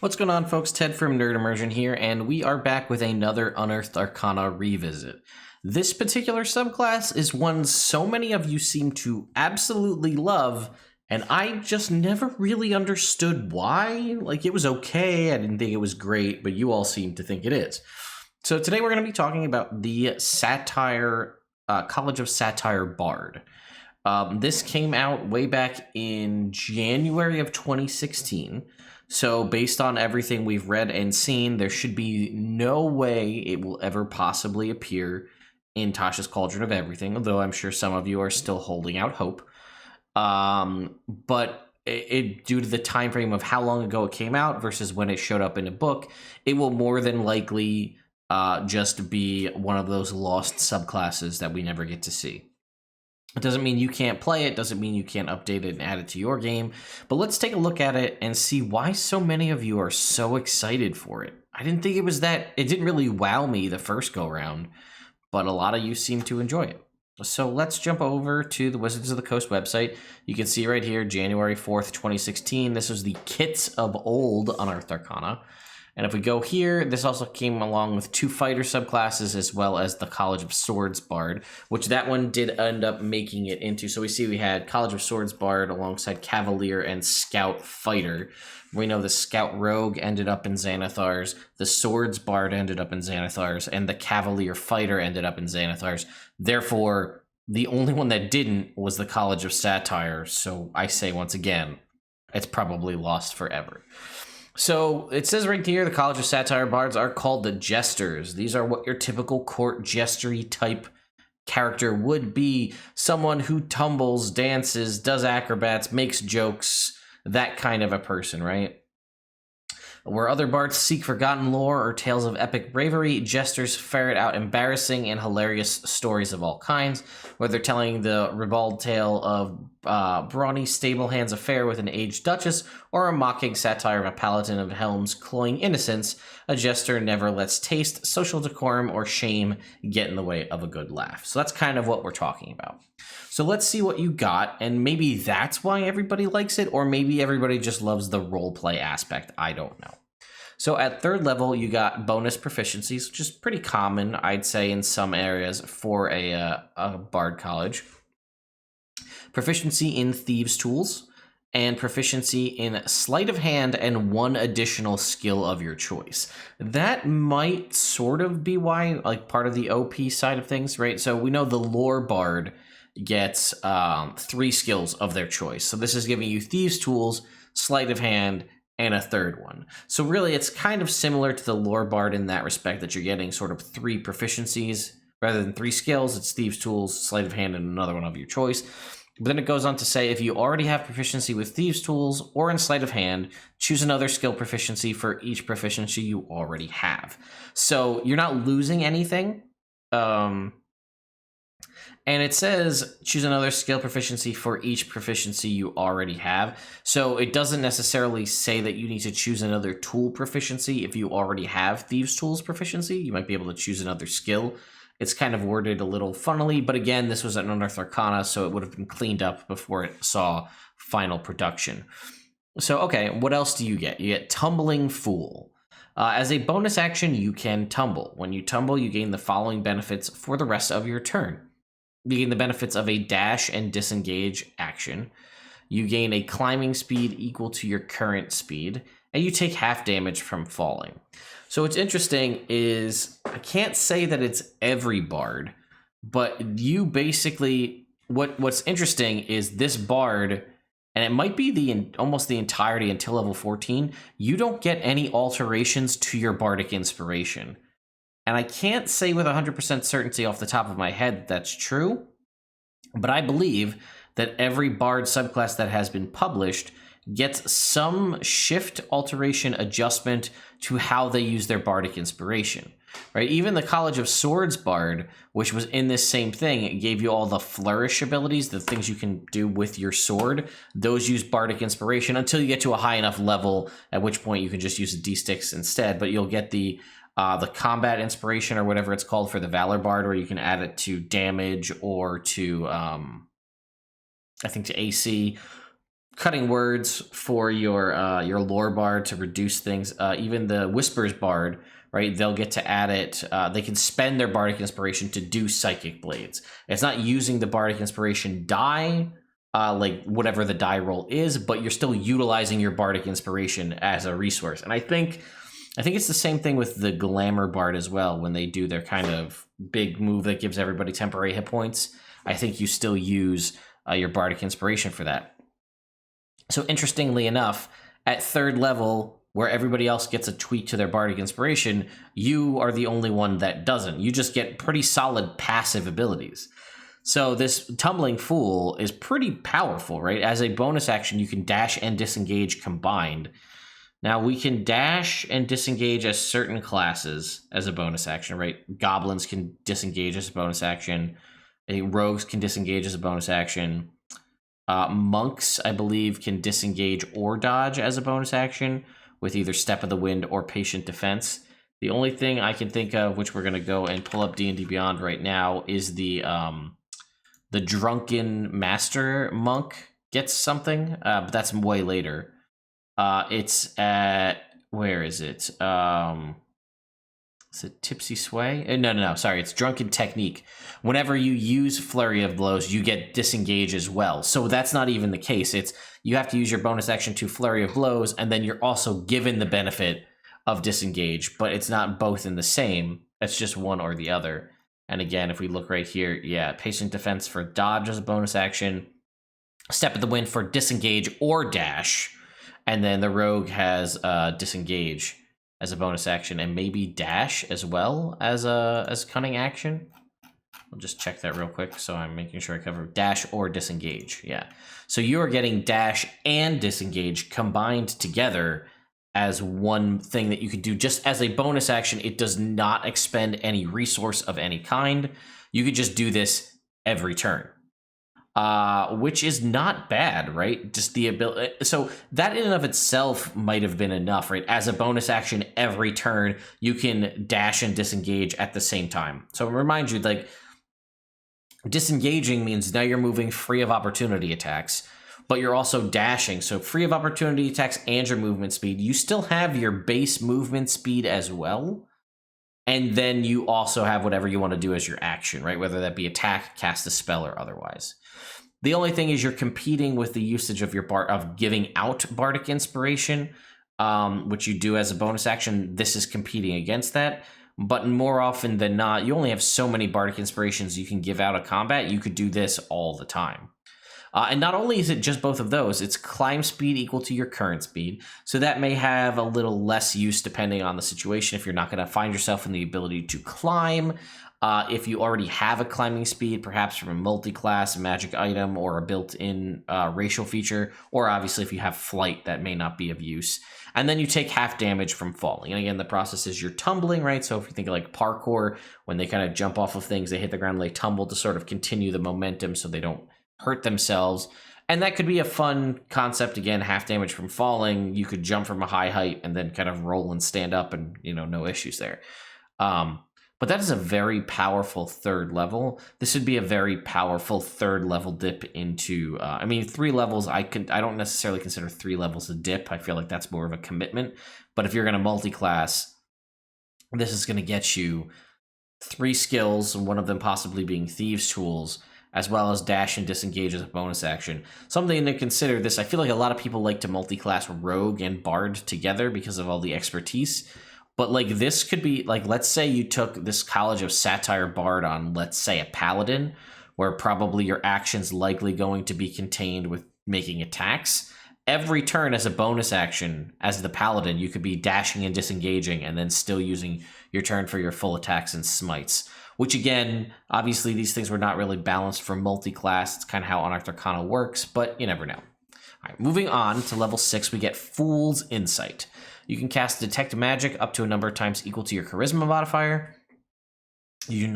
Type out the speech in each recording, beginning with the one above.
What's going on, folks? Ted from Immersion here, and we are back with another Unearthed Arcana Revisit. This particular subclass is one so many of you seem to absolutely love, and I just never really understood why. Like, it was okay, I didn't think it was great, but you all seem to think it is. So today we're going to be talking about the College of Satire Bard. This came out way back in January of 2016. So based on everything we've read and seen, there should be no way it will ever possibly appear in Tasha's Cauldron of Everything, although I'm sure some of you are still holding out hope. But due to the time frame of how long ago it came out versus when it showed up in a book, it will more than likely just be one of those lost subclasses that we never get to see. It doesn't mean you can't play it, doesn't mean you can't update it and add it to your game, but let's take a look at it and see why so many of you are so excited for it. I didn't think it didn't really wow me the first go round, but a lot of you seem to enjoy it. So let's jump over to the Wizards of the Coast website. You can see right here, January 4th, 2016. This was the Kits of Old Unearthed Arcana. And if we go here, this also came along with 2 fighter subclasses as well as the College of Swords Bard, which that one did end up making it into. So we see we had College of Swords Bard alongside Cavalier and Scout Fighter. We know the Scout Rogue ended up in Xanathar's, the Swords Bard ended up in Xanathar's, and the Cavalier Fighter ended up in Xanathar's. Therefore, the only one that didn't was the College of Satire. So I say once again, it's probably lost forever. So it says right here, the College of Satire Bards are called the Jesters. These are what your typical court jestery type character would be. Someone who tumbles, dances, does acrobats, makes jokes, that kind of a person, right? Where other bards seek forgotten lore or tales of epic bravery, jesters ferret out embarrassing and hilarious stories of all kinds, whether telling the ribald tale of brawny Stablehand's affair with an aged duchess, or a mocking satire of a paladin of Helm's cloying innocence. A jester never lets taste, social decorum, or shame get in the way of a good laugh. So that's kind of what we're talking about. So let's see what you got, and maybe that's why everybody likes it, or maybe everybody just loves the roleplay aspect. I don't know. So at 3rd level, you got bonus proficiencies, which is pretty common, I'd say, in some areas for a bard college. Proficiency in Thieves' Tools, and proficiency in Sleight of Hand and 1 additional skill of your choice. That might sort of be why, like, part of the OP side of things, right? So we know the Lore Bard gets 3 skills of their choice. So this is giving you Thieves' Tools, Sleight of Hand, and a 3rd one. So really, it's kind of similar to the Lore Bard in that respect, that you're getting sort of 3 proficiencies rather than 3 skills. It's Thieves' Tools, Sleight of Hand, and another one of your choice. But then it goes on to say, if you already have proficiency with Thieves' Tools or in Sleight of Hand, choose another skill proficiency for each proficiency you already have. So you're not losing anything. And it says choose another skill proficiency for each proficiency you already have. So it doesn't necessarily say that you need to choose another tool proficiency if you already have Thieves' Tools proficiency. You might be able to choose another skill. It's kind of worded a little funnily, but again, this was an Unearthed Arcana, so it would have been cleaned up before it saw final production. So, okay, what else do you get? You get Tumbling Fool. As a bonus action, you can tumble. When you tumble, you gain the following benefits for the rest of your turn. You gain the benefits of a dash and disengage action. You gain a climbing speed equal to your current speed, and you take half damage from falling. So what's interesting is, I can't say that it's every bard, but you basically, what's interesting is this bard, and it might be almost the entirety until level 14, you don't get any alterations to your bardic inspiration. And I can't say with 100% certainty off the top of my head that that's true, but I believe that every bard subclass that has been published gets some shift, alteration, adjustment to how they use their bardic inspiration, right? Even the College of Swords Bard, which was in this same thing, it gave you all the flourish abilities, the things you can do with your sword. Those use bardic inspiration until you get to a high enough level, at which point you can just use the D6 instead, but you'll get the combat inspiration or whatever it's called for the Valor Bard, where you can add it to damage or to, I think to AC, cutting words for your lore bard to reduce things. Even the Whispers bard, right? They'll get to add it. They can spend their bardic inspiration to do psychic blades. It's not using the bardic inspiration die, like whatever the die roll is, but you're still utilizing your bardic inspiration as a resource. And I think it's the same thing with the Glamour bard as well. When they do their kind of big move that gives everybody temporary hit points, I think you still use your bardic inspiration for that. So interestingly enough, at third level, where everybody else gets a tweak to their bardic inspiration, you are the only one that doesn't. You just get pretty solid passive abilities. So this Tumbling Fool is pretty powerful, right? As a bonus action, you can dash and disengage combined. Now, we can dash and disengage as certain classes as a bonus action, right? Goblins can disengage as a bonus action. Rogues can disengage as a bonus action. Monks, I believe, can disengage or dodge as a bonus action with either Step of the Wind or Patient Defense. The only thing I can think of, which we're going to go and pull up D&D Beyond right now, is the Drunken Master Monk gets something, but that's way later. It's at, where is it? Is it Tipsy Sway? No, sorry, it's Drunken Technique. Whenever you use Flurry of Blows, you get disengage as well. So that's not even the case. It's you have to use your bonus action to Flurry of Blows, and then you're also given the benefit of disengage, but it's not both in the same. It's just one or the other. And again, if we look right here, yeah, Patient Defense for dodge as a bonus action, Step of the Wind for disengage or dash, and then the Rogue has disengage as a bonus action, and maybe dash as well as cunning action. I'll just check that real quick, so I'm making sure I cover dash or disengage. Yeah, so you are getting dash and disengage combined together as one thing that you could do just as a bonus action. It does not expend any resource of any kind. You could just do this every turn, which is not bad, right? Just the ability. So that in and of itself might have been enough, right? As a bonus action, every turn you can dash and disengage at the same time. So remind you, like, disengaging means now you're moving free of opportunity attacks, but you're also dashing. So free of opportunity attacks and your movement speed. You still have your base movement speed as well. And then you also have whatever you want to do as your action, right? Whether that be attack, cast a spell, or otherwise. The only thing is you're competing with the usage of your of giving out bardic inspiration, which you do as a bonus action. This is competing against that. But more often than not, you only have so many bardic inspirations you can give out of combat. You could do this all the time. And not only is it just both of those, it's climb speed equal to your current speed. So that may have a little less use depending on the situation if you're not going to find yourself in the ability to climb. If you already have a climbing speed, perhaps from a multi-class magic item or a built-in racial feature, or obviously if you have flight, that may not be of use. And then you take half damage from falling. And again, the process is you're tumbling, right? So if you think of like parkour, when they kind of jump off of things, they hit the ground, they tumble to sort of continue the momentum so they don't hurt themselves. And that could be a fun concept. Again, half damage from falling. You could jump from a high height and then kind of roll and stand up and, no issues there. But that is a very powerful third level. This would be a very powerful third level dip into, 3 levels. I don't necessarily consider 3 levels a dip. I feel like that's more of a commitment. But if you're going to multi-class, this is going to get you 3 skills, one of them possibly being Thieves' Tools, as well as dash and disengage as a bonus action. Something to consider this, I feel like a lot of people like to multi-class Rogue and Bard together because of all the expertise. But like this could be, like, let's say you took this College of Satire Bard on, let's say, a Paladin, where probably your action's likely going to be contained with making attacks. Every turn as a bonus action, as the Paladin, you could be dashing and disengaging and then still using your turn for your full attacks and smites. Which again, obviously these things were not really balanced for multi-class. It's kind of how Unearthed Arcana works, but you never know. All right, moving on to level 6, we get Fool's Insight. You can cast Detect Magic up to a number of times equal to your Charisma modifier. You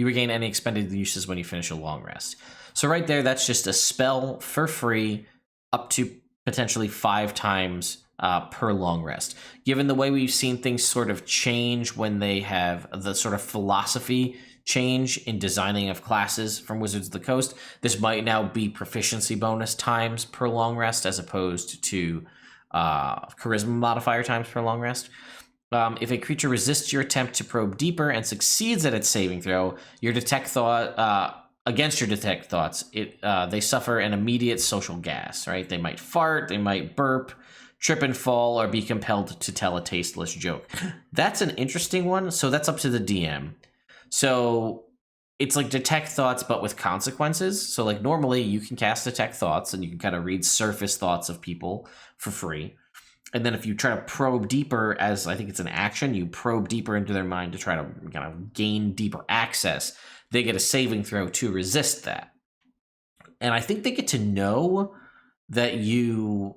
regain any expended uses when you finish a long rest. So right there, that's just a spell for free up to potentially 5 times per long rest. Given the way we've seen things sort of change when they have the sort of philosophy change in designing of classes from Wizards of the Coast. This might now be proficiency bonus times per long rest as opposed to charisma modifier times per long rest. If a creature resists your attempt to probe deeper and succeeds at its saving throw, your detect thought against your detect thoughts, they suffer an immediate social gas. Right? They might fart, they might burp, trip and fall, or be compelled to tell a tasteless joke. That's an interesting one. So that's up to the DM. So it's like detect thoughts, but with consequences. So like normally you can cast detect thoughts and you can kind of read surface thoughts of people for free. And then if you try to probe deeper, as I think it's an action, you probe deeper into their mind to try to kind of gain deeper access, they get a saving throw to resist that. And I think they get to know that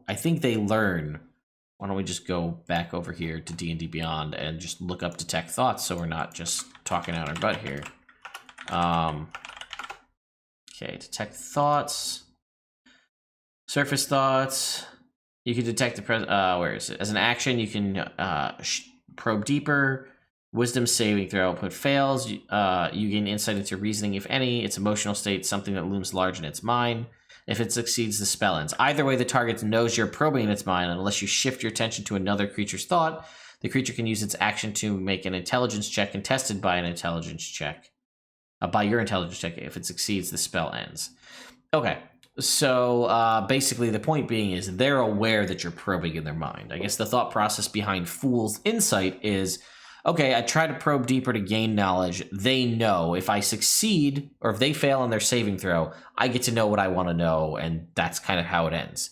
I think they learn. Why don't we just go back over here to D&D Beyond and just look up detect thoughts so we're not just talking out our butt here. Okay, detect thoughts. Surface thoughts. You can detect the where is it? As an action, you can probe deeper. Wisdom saving throw output fails. You gain insight into reasoning, if any. Its emotional state, something that looms large in its mind. If it succeeds, the spell ends. Either way, the target knows you're probing in its mind, and unless you shift your attention to another creature's thought, the creature can use its action to make an intelligence check contested by an intelligence check. By your intelligence check. If it succeeds, the spell ends. Okay. So basically the point being is they're aware that you're probing in their mind. I guess the thought process behind Fool's Insight is, okay, I try to probe deeper to gain knowledge. They know if I succeed or if they fail on their saving throw, I get to know what I want to know, and that's kind of how it ends.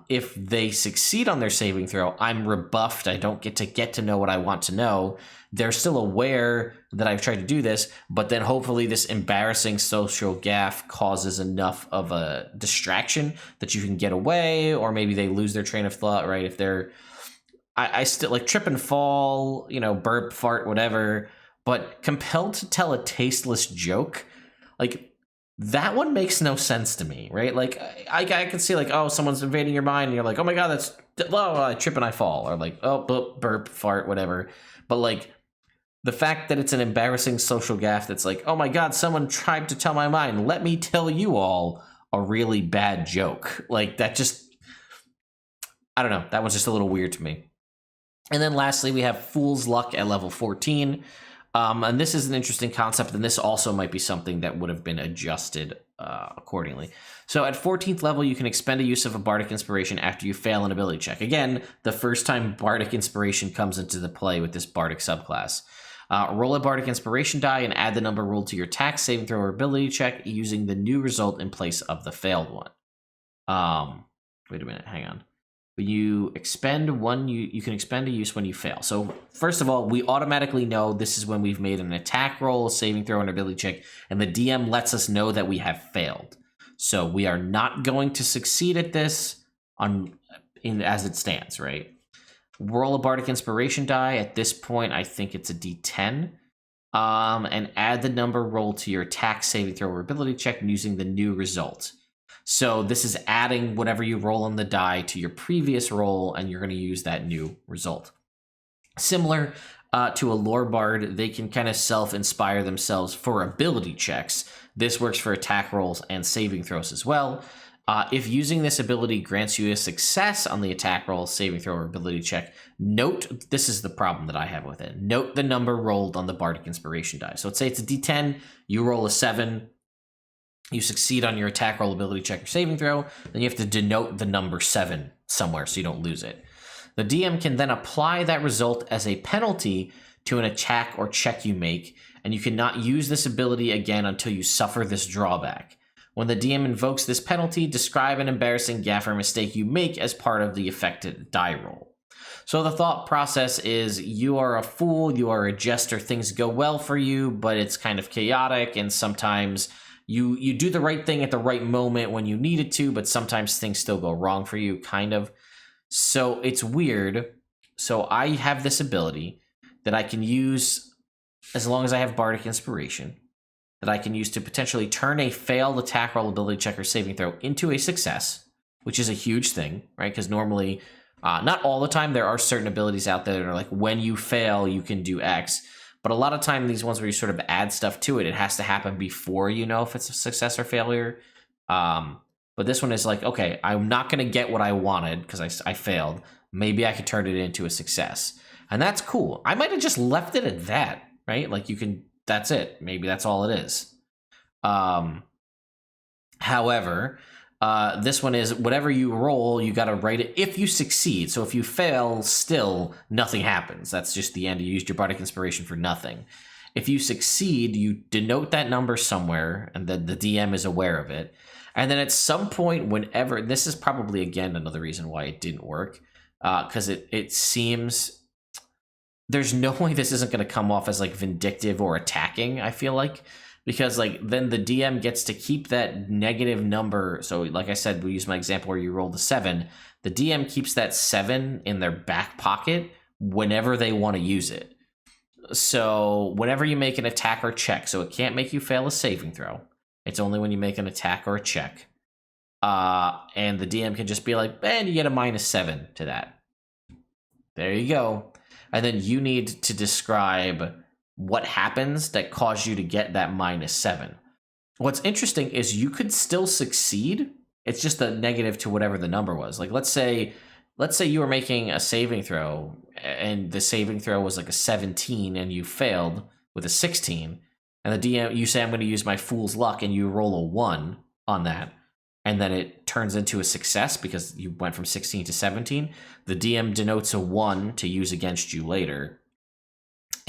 If they succeed on their saving throw, I'm rebuffed. I don't get to know what I want to know. They're still aware that I've tried to do this, but then hopefully this embarrassing social gaffe causes enough of a distraction that you can get away, or maybe they lose their train of thought, right? If they're, I still like trip and fall, burp, fart, whatever, but compelled to tell a tasteless joke, like, that one makes no sense to me, right? Like, I can see, like, oh, someone's invading your mind, and you're like, oh my god, that's, I trip and I fall, or like, oh, burp, fart, whatever. But like, the fact that it's an embarrassing social gaffe that's like, oh my god, someone tried to tell my mind, let me tell you all a really bad joke. Like, that just, I don't know, that one's just a little weird to me. And then lastly, we have Fool's Luck at level 14. And this is an interesting concept, and this also might be something that would have been adjusted accordingly. So at 14th level, you can expend a use of a Bardic Inspiration after you fail an ability check. Again, the first time Bardic Inspiration comes into the play with this Bardic subclass. Roll a Bardic Inspiration die and add the number rolled to your attack, saving throw, or ability check using the new result in place of the failed one. Wait a minute, hang on. When you expend one, you can expend a use when you fail. So first of all, we automatically know this is when we've made an attack roll, a saving throw, and ability check, and the DM lets us know that we have failed. So we are not going to succeed at this as it stands, right? Roll a Bardic Inspiration die. At this point, I think it's a D10. And add the number rolled to your attack, saving throw, or ability check using the new result. So this is adding whatever you roll on the die to your previous roll, and you're going to use that new result. Similar to a lore bard, they can kind of self-inspire themselves for ability checks. This works for attack rolls and saving throws as well. If using this ability grants you a success on the attack roll, saving throw, or ability check, note, this is the problem that I have with it, note the number rolled on the Bardic Inspiration die. So let's say it's a D10, you roll a 7, you succeed on your attack roll, ability check, or saving throw, then you have to denote the number 7 somewhere so you don't lose it. The DM can then apply that result as a penalty to an attack or check you make, and you cannot use this ability again until you suffer this drawback. When the DM invokes this penalty, describe an embarrassing gaffe or mistake you make as part of the affected die roll. So the thought process is, you are a fool, you are a jester, things go well for you, but it's kind of chaotic, and sometimes you do the right thing at the right moment when you need it to, but sometimes things still go wrong for you, kind of. So it's weird. So I have this ability that I can use as long as I have Bardic Inspiration, that I can use to potentially turn a failed attack roll, ability check, or saving throw into a success, which is a huge thing, right? Because normally, not all the time, there are certain abilities out there that are like, when you fail, you can do X. But a lot of time, these ones where you sort of add stuff to it, it has to happen before you know if it's a success or failure. But this one is like, okay, I'm not going to get what I wanted because I failed. Maybe I could turn it into a success. And that's cool. I might have just left it at that, right? Like you can, that's it. Maybe that's all it is. However, this one is whatever you roll, you got to write it if you succeed. So if you fail, still nothing happens. That's just the end. You used your bardic inspiration for nothing. If you succeed, you denote that number somewhere, and then the DM is aware of it. And then at some point, whenever, this is probably, again, another reason why it didn't work, because it seems there's no way this isn't going to come off as like vindictive or attacking, I feel like. Because like then the DM gets to keep that negative number. So like I said, we use my example where you rolled a 7. The DM keeps that 7 in their back pocket whenever they want to use it. So whenever you make an attack or check, so it can't make you fail a saving throw. It's only when you make an attack or a check. And the DM can just be like, man, you get a -7 to that. There you go. And then you need to describe what happens that caused you to get that -7. What's interesting is you could still succeed. It's just a negative to whatever the number was. Like let's say you were making a saving throw and the saving throw was like a 17 and you failed with a 16, and the DM, you say I'm going to use my fool's luck, and you roll a 1 on that, and then it turns into a success because you went from 16 to 17. The DM denotes a 1 to use against you later,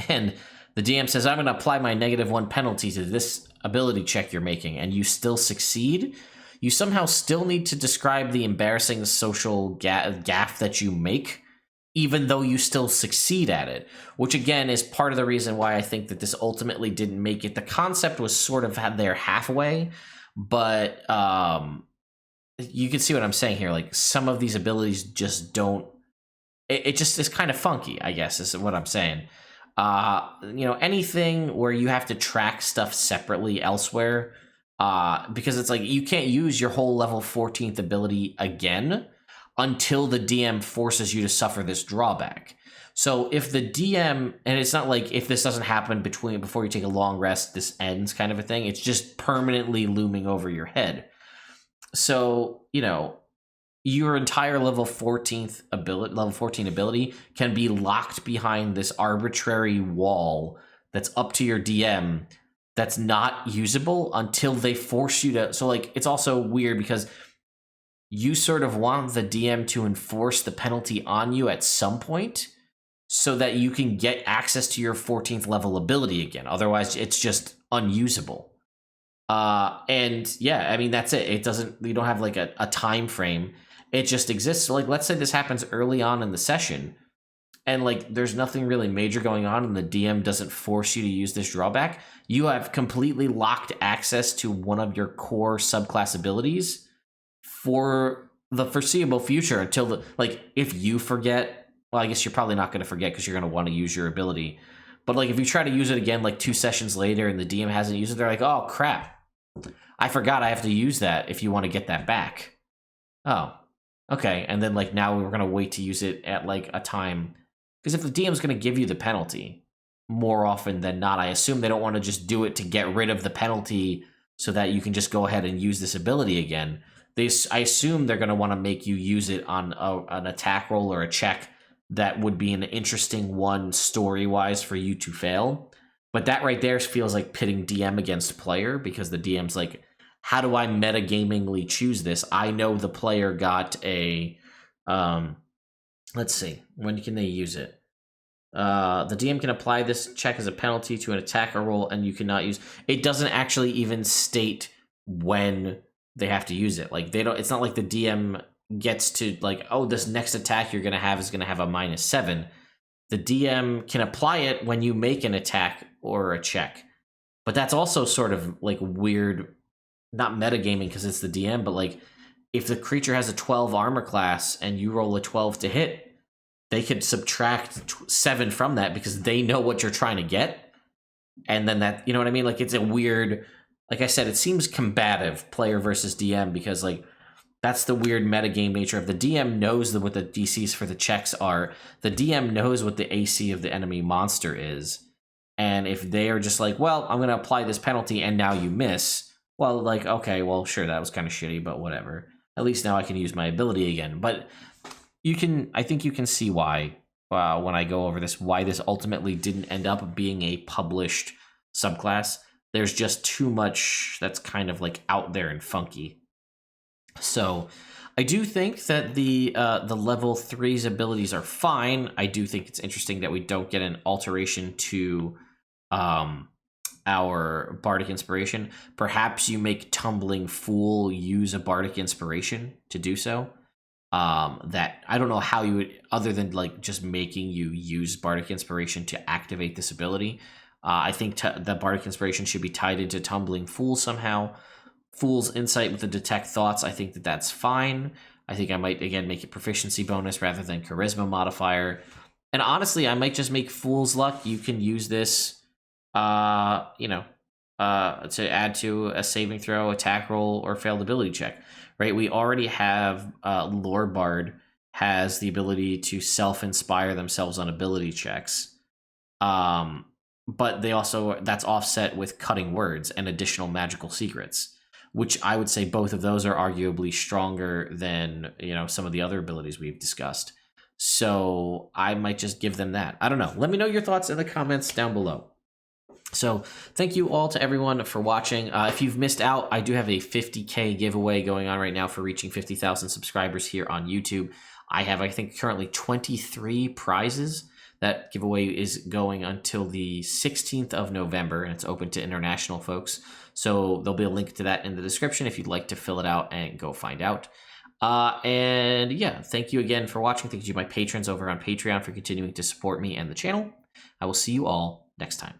and the DM says, I'm going to apply my -1 penalty to this ability check you're making, and you still succeed. You somehow still need to describe the embarrassing social gaffe that you make, even though you still succeed at it, which again is part of the reason why I think that this ultimately didn't make it. The concept was sort of there halfway, but you can see what I'm saying here. Like some of these abilities just don't, it just is kind of funky, I guess is what I'm saying. Anything where you have to track stuff separately elsewhere, because it's like you can't use your whole level 14th ability again until the DM forces you to suffer this drawback. So if the DM, and it's not like if this doesn't happen before you take a long rest, this ends kind of a thing. It's just permanently looming over your head. So, your entire level 14 ability can be locked behind this arbitrary wall that's up to your DM that's not usable until they force you to. So like it's also weird because you sort of want the DM to enforce the penalty on you at some point so that you can get access to your 14th level ability again. Otherwise it's just unusable. And yeah, I mean that's it. You don't have like a time frame. It just exists. So like, let's say this happens early on in the session and like, there's nothing really major going on and the DM doesn't force you to use this drawback. You have completely locked access to one of your core subclass abilities for the foreseeable future until if you forget, well, I guess you're probably not going to forget because you're going to want to use your ability. But like, if you try to use it again, like 2 sessions later and the DM hasn't used it, they're like, oh crap, I forgot I have to use that if you want to get that back. Oh. Okay, and then like now we're going to wait to use it at like a time. Because if the DM's going to give you the penalty, more often than not, I assume they don't want to just do it to get rid of the penalty so that you can just go ahead and use this ability again. I assume they're going to want to make you use it on an attack roll or a check that would be an interesting one story-wise for you to fail. But that right there feels like pitting DM against player because the DM's like, how do I metagamingly choose this? I know the player got a, let's see, when can they use it? The DM can apply this check as a penalty to an attacker roll, and you cannot use. It doesn't actually even state when they have to use it. Like they don't. It's not like the DM gets to like, oh, this next attack you're gonna have is gonna have a -7. The DM can apply it when you make an attack or a check, but that's also sort of like weird. Not metagaming because it's the DM, but like if the creature has a 12 armor class and you roll a 12 to hit, they could subtract 7 from that because they know what you're trying to get. And then that, you know what I mean? Like it's a weird, like I said, it seems combative player versus DM because like that's the weird metagame nature of the DM knows what the DCs for the checks are. The DM knows what the AC of the enemy monster is. And if they are just like, well, I'm going to apply this penalty and now you miss, well, like, okay, well, sure, that was kind of shitty, but whatever. At least now I can use my ability again. But I think you can see why, when I go over this, why this ultimately didn't end up being a published subclass. There's just too much that's kind of like out there and funky. So I do think that the level 3's abilities are fine. I do think it's interesting that we don't get an alteration to our bardic inspiration. Perhaps you make Tumbling Fool use a bardic inspiration to do so. That I don't know how you would, other than like just making you use bardic inspiration to activate this ability. I think the bardic inspiration should be tied into Tumbling Fool somehow. Fool's Insight with the Detect Thoughts, I think that's fine. I think I might, again, make it proficiency bonus rather than charisma modifier. And honestly, I might just make Fool's Luck. You can use this, to add to a saving throw, attack roll, or failed ability check, right? We already have Lore Bard has the ability to self-inspire themselves on ability checks. But they also, that's offset with Cutting Words and additional magical secrets, which I would say both of those are arguably stronger than, some of the other abilities we've discussed. So I might just give them that. I don't know. Let me know your thoughts in the comments down below. So thank you all to everyone for watching. If you've missed out, I do have a 50K giveaway going on right now for reaching 50,000 subscribers here on YouTube. I have, I think, currently 23 prizes. That giveaway is going until the 16th of November, and it's open to international folks. So there'll be a link to that in the description if you'd like to fill it out and go find out. And yeah, thank you again for watching. Thank you to my patrons over on Patreon for continuing to support me and the channel. I will see you all next time.